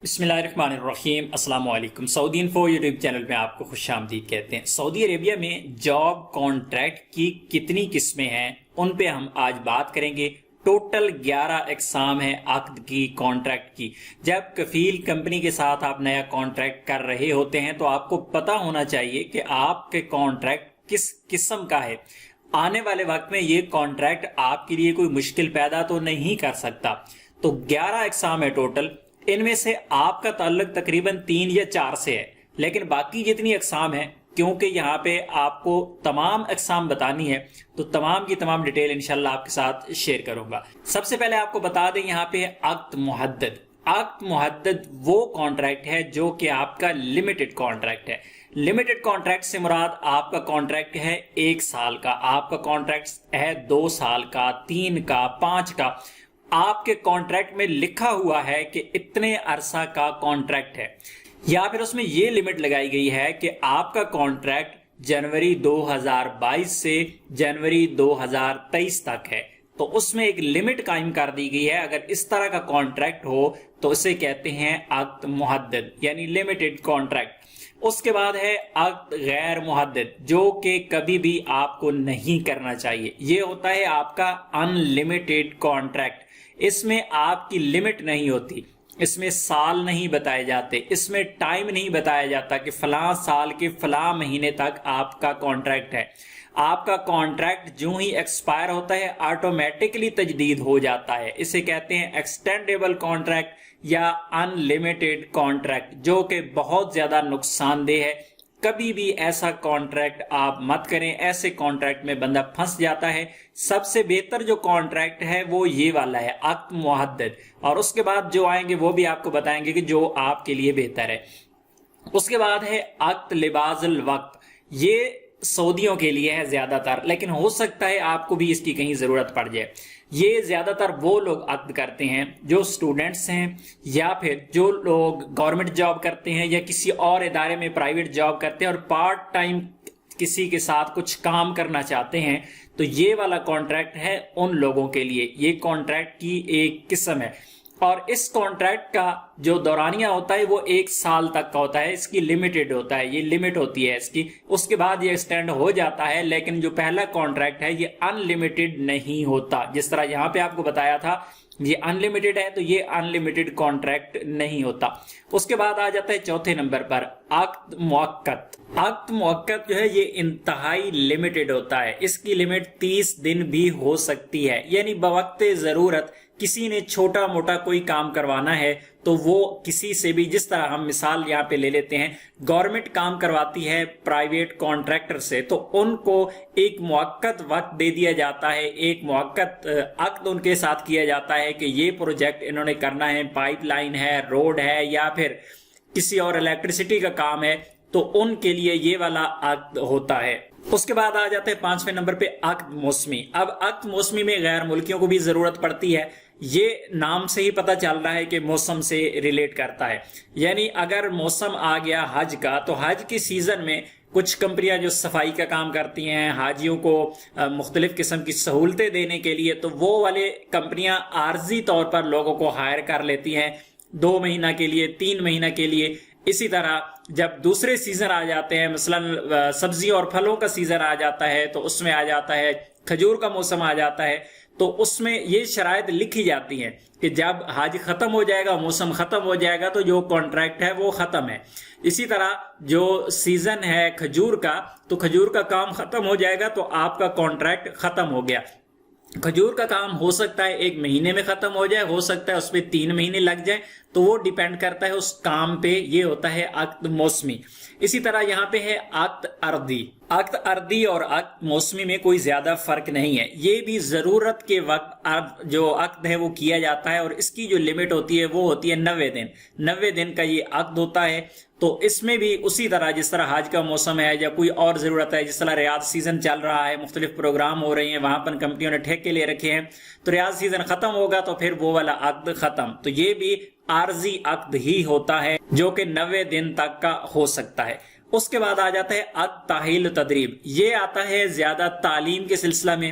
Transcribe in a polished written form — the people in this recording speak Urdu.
بسم اللہ الرحمن الرحیم۔ السلام علیکم۔ سعودی انفو یوٹیوب چینل میں آپ کو خوش آمدید کہتے ہیں۔ سعودی عربیہ میں جاب کانٹریکٹ کی کتنی قسمیں ہیں ان پہ ہم آج بات کریں گے۔ ٹوٹل 11 اقسام ہے عقد کی، کانٹریکٹ کی۔ جب کفیل کمپنی کے ساتھ آپ نیا کانٹریکٹ کر رہے ہوتے ہیں تو آپ کو پتہ ہونا چاہیے کہ آپ کے کانٹریکٹ کس قسم کا ہے۔ آنے والے وقت میں یہ کانٹریکٹ آپ کے لیے کوئی مشکل پیدا تو نہیں کر سکتا۔ تو 11 اقسام ہے ٹوٹل، ان میں سے آپ کا تعلق تقریباً 3 یا 4 سے ہے، لیکن باقی جتنی اقسام ہیں کیونکہ یہاں پہ آپ کو تمام اقسام بتانی ہے تو تمام کی تمام ڈیٹیل انشاءاللہ آپ کے ساتھ شیئر کروں گا۔ سب سے پہلے آپ کو بتا دیں یہاں پہ عقد محدد۔ عقد محدد وہ کانٹریکٹ ہے جو کہ آپ کا لمیٹڈ کانٹریکٹ ہے۔ لمیٹڈ کانٹریکٹ سے مراد آپ کا کانٹریکٹ ہے 1 سال کا، آپ کا کانٹریکٹ ہے 2 سال کا، 3 کا، 5 کا۔ آپ کے کانٹریکٹ میں لکھا ہوا ہے کہ اتنے عرصہ کا کانٹریکٹ ہے، یا پھر اس میں یہ لمٹ لگائی گئی ہے کہ آپ کا کانٹریکٹ جنوری 2022 سے جنوری 2023 تک ہے، تو اس میں ایک لمٹ قائم کر دی گئی ہے۔ اگر اس طرح کا کانٹریکٹ ہو تو اسے کہتے ہیں عقد محدد یعنی لمیٹڈ کانٹریکٹ۔ اس کے بعد ہے عقد غیر محدد، جو کہ کبھی بھی آپ کو نہیں کرنا چاہیے۔ یہ ہوتا ہے آپ کا ان لمیٹڈ کانٹریکٹ۔ اس میں آپ کی لمٹ نہیں ہوتی، اس میں سال نہیں بتائے جاتے، اس میں ٹائم نہیں بتایا جاتا کہ فلاں سال کے فلاں مہینے تک آپ کا کانٹریکٹ ہے۔ آپ کا کانٹریکٹ جو ہی ایکسپائر ہوتا ہے آٹومیٹکلی تجدید ہو جاتا ہے۔ اسے کہتے ہیں ایکسٹینڈیبل کانٹریکٹ یا ان لمیٹڈ کانٹریکٹ، جو کہ بہت زیادہ نقصان دہ ہے۔ کبھی بھی ایسا کانٹریکٹ آپ مت کریں، ایسے کانٹریکٹ میں بندہ پھنس جاتا ہے۔ سب سے بہتر جو کانٹریکٹ ہے وہ یہ والا ہے عقد محدد، اور اس کے بعد جو آئیں گے وہ بھی آپ کو بتائیں گے کہ جو آپ کے لیے بہتر ہے۔ اس کے بعد ہے عقد لباس الوقت۔ یہ سعودیوں کے لیے ہے زیادہ تر، لیکن ہو سکتا ہے آپ کو بھی اس کی کہیں ضرورت پڑ جائے۔ یہ زیادہ تر وہ لوگ عقد کرتے ہیں جو سٹوڈنٹس ہیں، یا پھر جو لوگ گورنمنٹ جاب کرتے ہیں یا کسی اور ادارے میں پرائیویٹ جاب کرتے ہیں اور پارٹ ٹائم کسی کے ساتھ کچھ کام کرنا چاہتے ہیں، تو یہ والا کانٹریکٹ ہے ان لوگوں کے لیے۔ یہ کانٹریکٹ کی ایک قسم ہے، اور اس کانٹریکٹ کا جو دورانیہ ہوتا ہے وہ 1 سال تک کا ہوتا ہے۔ اس کی لمیٹڈ ہوتا ہے، یہ لمٹ ہوتی ہے اس کی، اس کے بعد یہ ایکسٹینڈ ہو جاتا ہے۔ لیکن جو پہلا کانٹریکٹ ہے یہ ان لمیٹڈ نہیں ہوتا، جس طرح یہاں پہ آپ کو بتایا تھا یہ ان لمیٹڈ ہے، تو یہ ان لمیٹڈ کانٹریکٹ نہیں ہوتا۔ اس کے بعد آ جاتا ہے چوتھے نمبر پر عقد موقت۔ عقد موقت جو ہے یہ انتہائی لمیٹڈ ہوتا ہے، اس کی لمٹ 30 دن بھی ہو سکتی ہے، یعنی بوقت ضرورت کسی نے چھوٹا موٹا کوئی کام کروانا ہے تو وہ کسی سے بھی، جس طرح ہم مثال یہاں پہ لے لیتے ہیں، گورنمنٹ کام کرواتی ہے پرائیویٹ کانٹریکٹر سے، تو ان کو ایک موقت وقت دے دیا جاتا ہے، ایک موقت عقد ان کے ساتھ کیا جاتا ہے کہ یہ پروجیکٹ انہوں نے کرنا ہے، پائپ لائن ہے، روڈ ہے، یا پھر کسی اور الیکٹریسٹی کا کام ہے، تو ان کے لیے یہ والا عقد ہوتا ہے۔ اس کے بعد آ جاتے ہیں 5ویں نمبر پہ عقد موسمی۔ اب عقد موسمی میں غیر ملکیوں کو بھی ضرورت پڑتی ہے۔ یہ نام سے ہی پتہ چل رہا ہے کہ موسم سے ریلیٹ کرتا ہے، یعنی اگر موسم آ گیا حج کا، تو حج کی سیزن میں کچھ کمپنیاں جو صفائی کا کام کرتی ہیں، حاجیوں کو مختلف قسم کی سہولتیں دینے کے لیے، تو وہ والے کمپنیاں عارضی طور پر لوگوں کو ہائر کر لیتی ہیں 2 مہینہ کے لیے، 3 مہینہ کے لیے۔ اسی طرح جب دوسرے سیزن آ جاتے ہیں، مثلا سبزی اور پھلوں کا سیزن آ جاتا ہے، تو اس میں آ جاتا ہے کھجور کا موسم آ جاتا ہے، تو اس میں یہ شرائط لکھی جاتی ہیں کہ جب حج ختم ہو جائے گا، موسم ختم ہو جائے گا، تو جو کانٹریکٹ ہے وہ ختم ہے۔ اسی طرح جو سیزن ہے کھجور کا، تو کھجور کا کام ختم ہو جائے گا تو آپ کا کانٹریکٹ ختم ہو گیا۔ کھجور کا کام ہو سکتا ہے 1 مہینے میں ختم ہو جائے، ہو سکتا ہے اس پہ 3 مہینے لگ جائے، تو وہ ڈیپینڈ کرتا ہے اس کام پہ۔ یہ ہوتا ہے عقد موسمی۔ اسی طرح یہاں پہ ہے عقد ارضی۔ عقد ارضی اور عقد موسمی میں کوئی زیادہ فرق نہیں ہے، یہ بھی ضرورت کے وقت جو عقد ہے وہ کیا جاتا ہے، اور اس کی جو لمٹ ہوتی ہے وہ ہوتی ہے 90 دن۔ 90 دن کا یہ عقد ہوتا ہے۔ تو اس میں بھی اسی طرح جس طرح حج کا موسم ہے یا کوئی اور ضرورت ہے، جس طرح ریاض سیزن چل رہا ہے، مختلف پروگرام ہو رہے ہیں، وہاں پر کمپنیوں نے ٹھیکے لے رکھے ہیں، تو ریاض سیزن ختم ہوگا تو پھر وہ والا عقد ختم۔ تو یہ بھی عارضی عقد ہی ہوتا ہے جو کہ 90 دن تک کا ہو سکتا ہے۔ اس کے بعد آ جاتا ہے عقد تاہیل و تدریب۔ یہ آتا ہے زیادہ تعلیم کے سلسلہ میں،